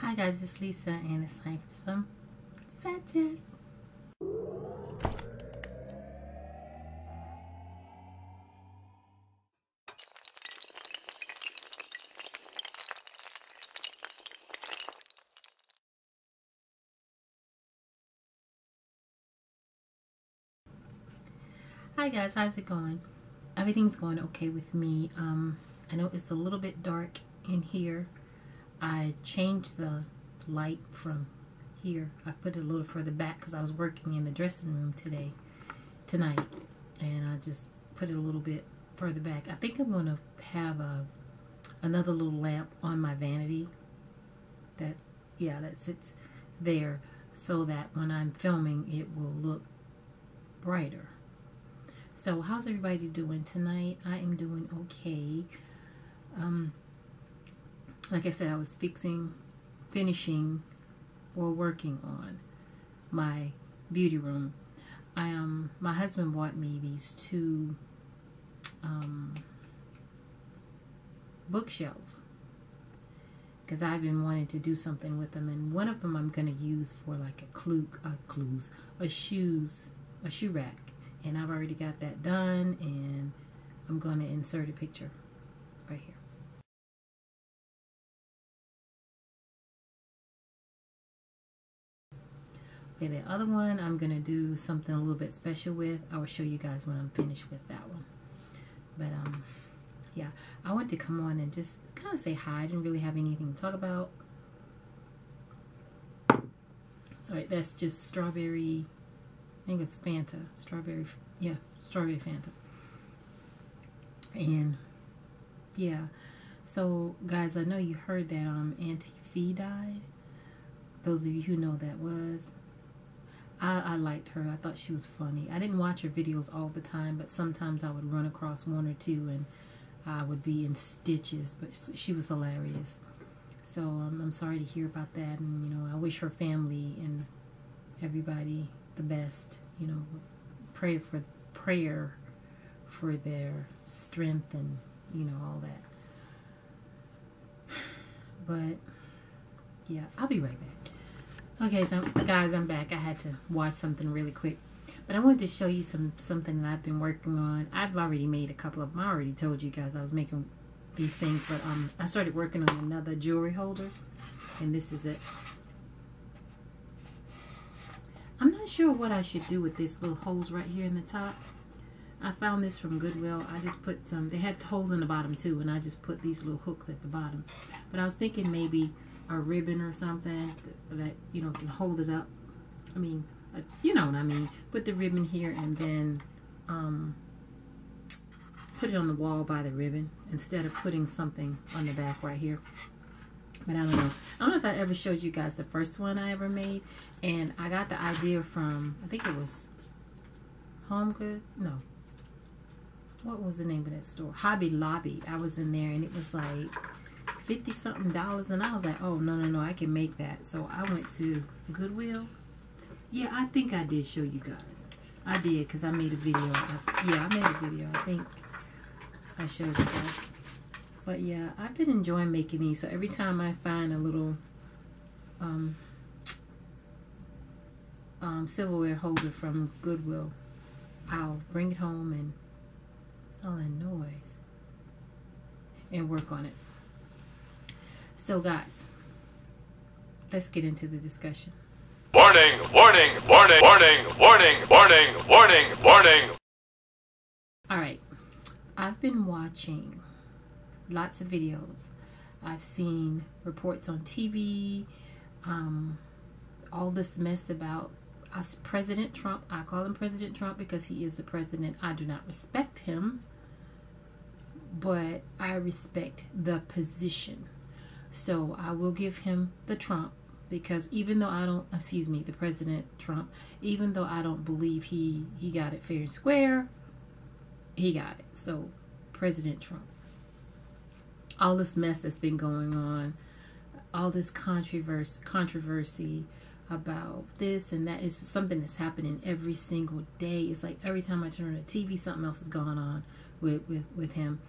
Hi guys, it's Lisa and it's time for some Saturday. Hi guys, how's it going? Everything's going okay with me. I know it's a little bit dark in here. I changed the light from here. I put it a little further back because I was working in the dressing room tonight, and I just put it a little bit further back. I think I'm gonna have another little lamp on my vanity that sits there so that when I'm filming it will look brighter. So how's everybody doing tonight? I am doing okay. Like I said, I was finishing or working on my beauty room. My husband bought me these two bookshelves because I've been wanting to do something with them, and one of them I'm going to use for like a shoe rack, and I've already got that done, and I'm going to insert a picture right here. Okay, the other one I'm going to do something a little bit special with. I will show you guys when I'm finished with that one. But yeah, I want to come on and just kind of say hi. I didn't really have anything to talk about. Sorry, that's just strawberry, I think it's Fanta. Strawberry Fanta. And yeah, so guys, I know you heard that Auntie Fee died. Those of you who know that was, I liked her. I thought she was funny. I didn't watch her videos all the time, but sometimes I would run across one or two and I would be in stitches, but she was hilarious. So I'm sorry to hear about that, and you know, I wish her family and everybody the best. You know, prayer for their strength and you know all that. But yeah, I'll be right back. Okay, so guys, I'm back. I had to watch something really quick, but I wanted to show you something that I've been working on. I've already made a couple of them. I already told you guys I was making these things, but I started working on another jewelry holder, and this is it. I'm not sure what I should do with this little holes right here in the top. I found this from Goodwill. I just put some, they had holes in the bottom too, and I just put these little hooks at the bottom. But I was thinking maybe a ribbon or something that, you know, can hold it up. I mean, you know what I mean. Put the ribbon here and then put it on the wall by the ribbon instead of putting something on the back right here. But I don't know. I don't know if I ever showed you guys the first one I ever made. And I got the idea from, I think it was Home Good? No. What was the name of that store? Hobby Lobby. I was in there and it was like $50-something, and I was like, oh no, I can make that. So I went to Goodwill. Yeah, I think I did show you guys. I did, because I made a video. Yeah, I made a video. I think I showed you guys. But yeah, I've been enjoying making these. So every time I find a little silverware holder from Goodwill, I'll bring it home and it's all that noise and work on it. So guys, let's get into the discussion. Warning, warning, warning, warning, warning, warning, warning, warning. Alright, I've been watching lots of videos. I've seen reports on TV, all this mess about us, President Trump. I call him President Trump because he is the president. I do not respect him, but I respect the position. So I will give him the Trump, because even though I don't, the President Trump, even though I don't believe he got it fair and square, he got it. So President Trump. All this mess that's been going on, all this controversy about this and that is something that's happening every single day. It's like every time I turn on the TV, something else is going on with him.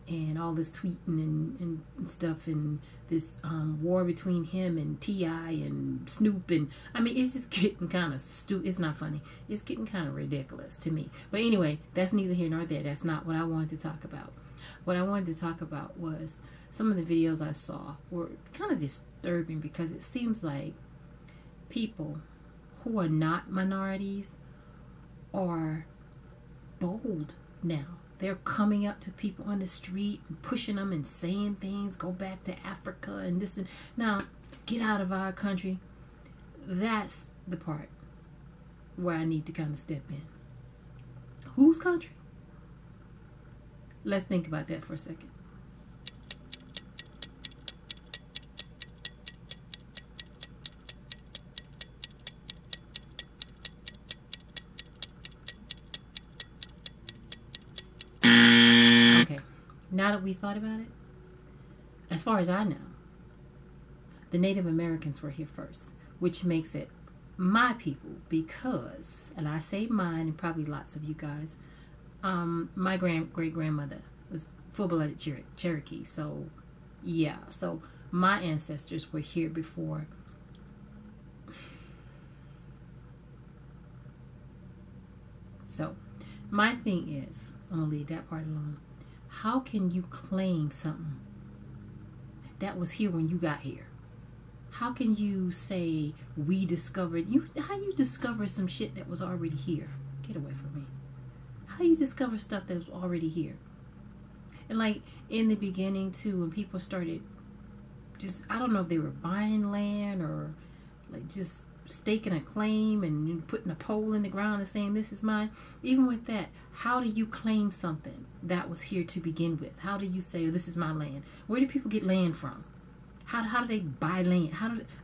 and all this tweeting and stuff, and this war between him and T.I. and Snoop, and I mean, it's just getting kind of stupid. It's not funny. It's getting kind of ridiculous to me. But anyway, that's neither here nor there. That's not what I wanted to talk about. What I wanted to talk about was some of the videos I saw were kind of disturbing, because it seems like people who are not minorities are bold now. They're coming up to people on the street and pushing them and saying things, go back to Africa and this and now, get out of our country. That's the part where I need to kind of step in. Whose country? Let's think about that for a second. Okay, now that we thought about it, as far as I know, the Native Americans were here first, which makes it my people, because, and I say mine and probably lots of you guys, my great-grandmother was full-blooded Cherokee, so yeah, so my ancestors were here before. So my thing is, I'm gonna leave that part alone. How can you claim something that was here when you got here? How can you say we discovered you? How you discover some shit that was already here? Get away from me. How you discover stuff that was already here? And like in the beginning too, when people started just, I don't know if they were buying land or like just staking a claim and putting a pole in the ground and saying this is mine. Even with that, how do you claim something that was here to begin with? How do you say, oh, this is my land? Where do people get land from? How do they buy land?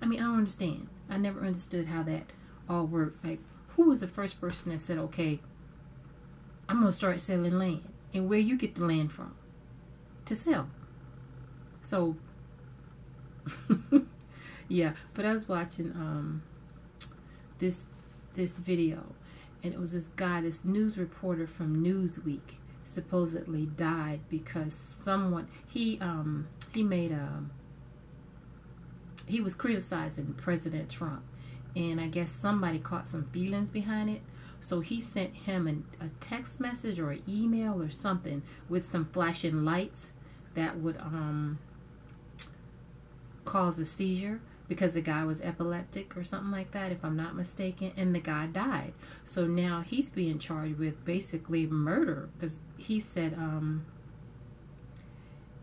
I mean, I don't understand. I never understood how that all worked. Like, who was the first person that said, okay, I'm gonna start selling land? And where you get the land from to sell? So yeah, but I was watching this video, and it was this guy, this news reporter from Newsweek, supposedly died because someone he was criticizing President Trump, and I guess somebody caught some feelings behind it, so he sent him a text message or an email or something with some flashing lights that would cause a seizure, because the guy was epileptic or something like that, if I'm not mistaken, and the guy died. So now he's being charged with basically murder, because he said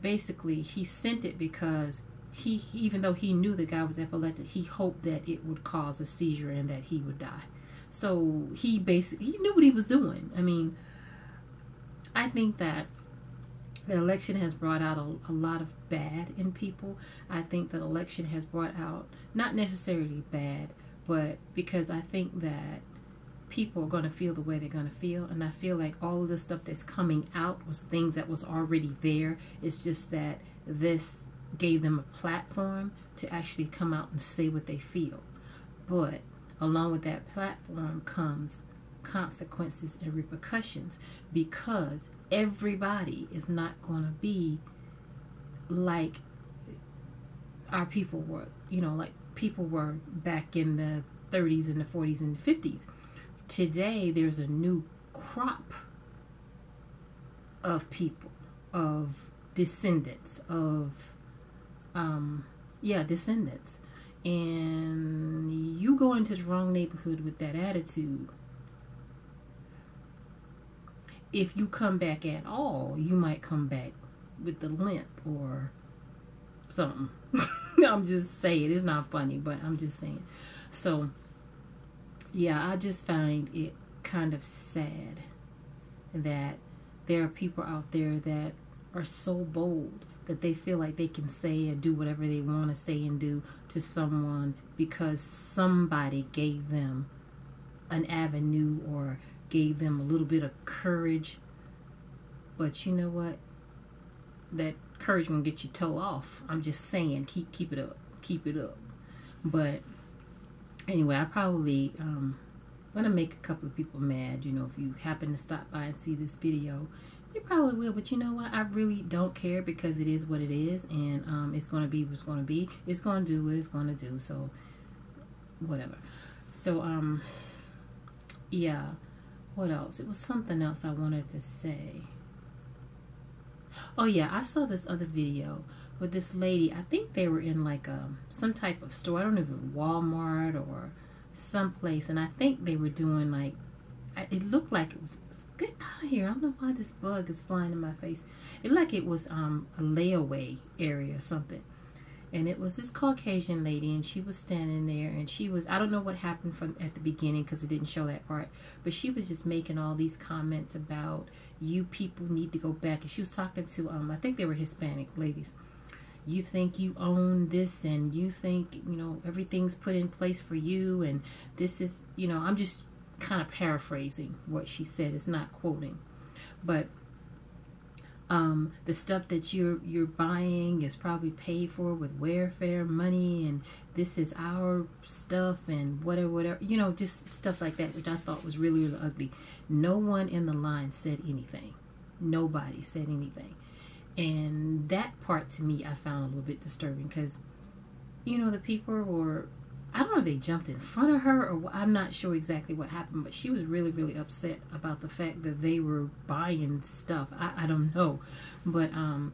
basically he sent it because he, even though he knew the guy was epileptic, he hoped that it would cause a seizure and that he would die. So he knew what he was doing. I mean, I think that the election has brought out a lot of bad in people. I think the election has brought out, not necessarily bad, but because I think that people are going to feel the way they're going to feel. And I feel like all of the stuff that's coming out was things that was already there. It's just that this gave them a platform to actually come out and say what they feel. But along with that platform comes consequences and repercussions, because everybody is not going to be like our people were, you know, like people were back in the 30s and the 40s and the 50s. Today there's a new crop of people, of descendants, of descendants, and you go into the wrong neighborhood with that attitude, if you come back at all, you might come back with the limp or something. I'm just saying, it's not funny, but I'm just saying. So yeah, I just find it kind of sad that there are people out there that are so bold that they feel like they can say and do whatever they want to say and do to someone because somebody gave them an avenue or gave them a little bit of courage. But you know what? That courage gonna get you toe off. I'm just saying, keep it up. Keep it up. But anyway, I probably gonna make a couple of people mad. You know, if you happen to stop by and see this video, It probably will, but you know what? I really don't care because it is what it is, and it's going to be what's going to be. It's going to do what it's going to do, so whatever. So, yeah. What else? It was something else I wanted to say. Oh, yeah, I saw this other video with this lady. I think they were in like some type of store. I don't know if it was Walmart or someplace, and I think they were doing like, it looked like it was, get out of here. I don't know why this bug is flying in my face. It looked like it was a layaway area or something. And it was this Caucasian lady, and she was standing there, and she was, I don't know what happened from at the beginning because it didn't show that part, but she was just making all these comments about you people need to go back. And she was talking to, I think they were Hispanic ladies. You think you own this, and you think, you know, everything's put in place for you, and this is, you know, I'm just kind of paraphrasing what she said. It's not quoting, but the stuff that you're buying is probably paid for with welfare money, and this is our stuff, and whatever, you know, just stuff like that, which I thought was really, really ugly. No one in the line said anything. Nobody said anything. And that part to me I found a little bit disturbing because, you know, the people were, I don't know if they jumped in front of her or I'm not sure exactly what happened, but she was really, really upset about the fact that they were buying stuff. I don't know. But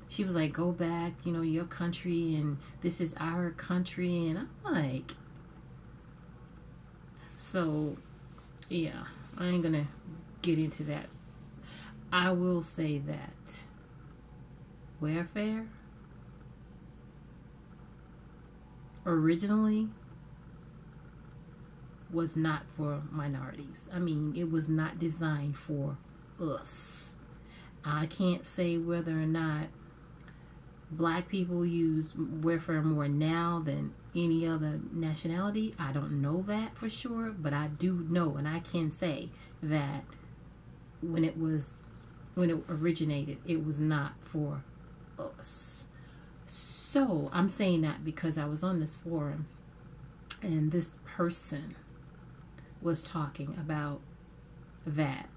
she was like, go back, you know, your country, and this is our country. And I'm like, so, yeah, I ain't going to get into that. I will say that welfare originally was not for minorities. I mean, it was not designed for us. I can't say whether or not black people use welfare more now than any other nationality. I don't know that for sure, but I do know, and I can say that when it originated, it was not for us. So I'm saying that because I was on this forum, and this person was talking about that,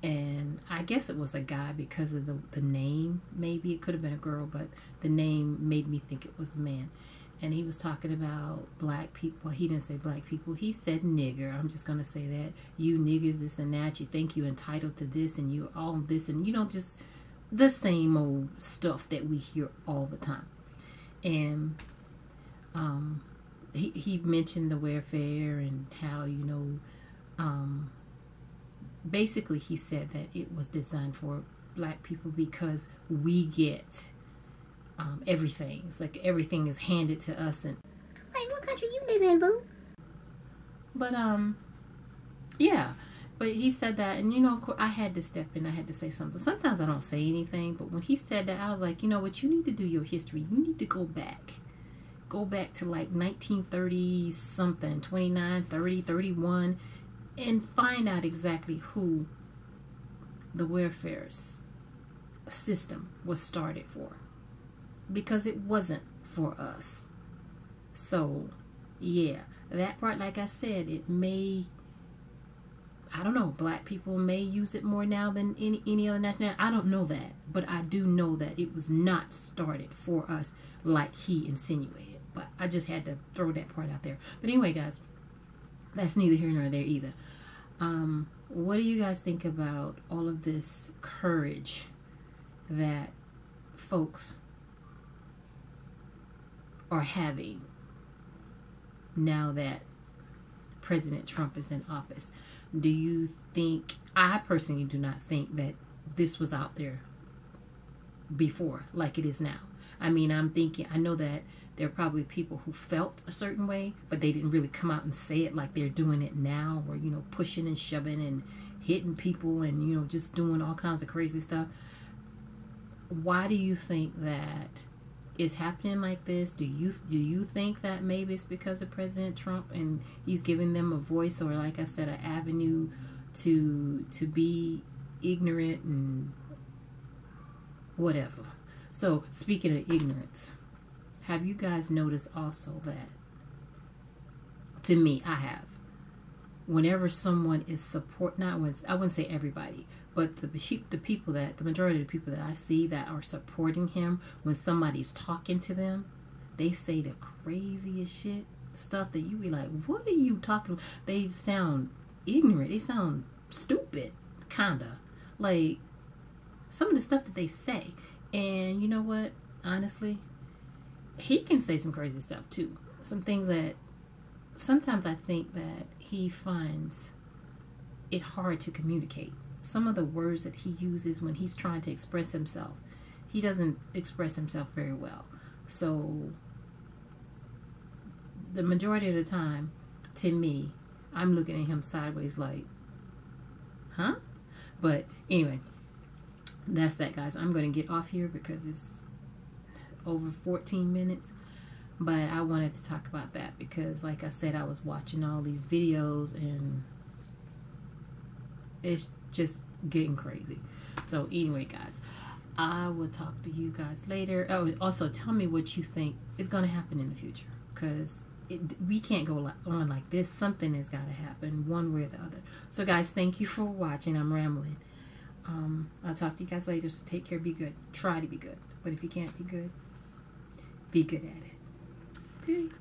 and I guess it was a guy because of the name. Maybe it could have been a girl, but the name made me think it was a man. And he was talking about black people. He didn't say black people, he said nigger. I'm just gonna say that. You niggers, this and that, you think you're entitled to this, and you all this, and you know, just the same old stuff that we hear all the time. And he mentioned the welfare and how, you know, basically he said that it was designed for black people because we get everything. It's like everything is handed to us. And like, what country you live in, boo? But yeah, but he said that, and you know, of course I had to step in. I had to say something. Sometimes I don't say anything, but when he said that, I was like, you know what, you need to do your history. You need to go back to like 1930 something, 29, 30, 31, and find out exactly who the welfare system was started for, because it wasn't for us. So yeah, that part, like I said, it may, I don't know, black people may use it more now than any other nationality. I don't know that, but I do know that it was not started for us like he insinuated. But I just had to throw that part out there. But anyway, guys, that's neither here nor there either. What do you guys think about all of this courage that folks are having now that President Trump is in office? Do you think, I personally do not think that this was out there before like it is now. I mean, I'm thinking, I know that there are probably people who felt a certain way, but they didn't really come out and say it like they're doing it now, or, you know, pushing and shoving and hitting people and, you know, just doing all kinds of crazy stuff. Why do you think that it's happening like this? Do you think that maybe it's because of President Trump and he's giving them a voice, or, like I said, an avenue to be ignorant and whatever? So speaking of ignorance, have you guys noticed also that, to me, I have, whenever someone is I wouldn't say everybody, But the majority of the people that I see that are supporting him, when somebody's talking to them, they say the craziest shit, stuff that you be like, what are you talking? They sound ignorant. They sound stupid, kinda. Like, some of the stuff that they say. And you know what? Honestly, he can say some crazy stuff too. Some things that sometimes I think that he finds it hard to communicate. Some of the words that he uses when he's trying to express himself, he doesn't express himself very well. So the majority of the time, to me, I'm looking at him sideways like, huh? But anyway, that's that, guys. I'm going to get off here because it's over 14 minutes. But I wanted to talk about that because, like I said, I was watching all these videos and it's just getting crazy. So anyway, guys, I will talk to you guys later. Oh, also tell me what you think is going to happen in the future, because we can't go on like this. Something has got to happen one way or the other. So guys, thank you for watching. I'm rambling. I'll talk to you guys later. So take care, be good, try to be good, but if you can't be good at it.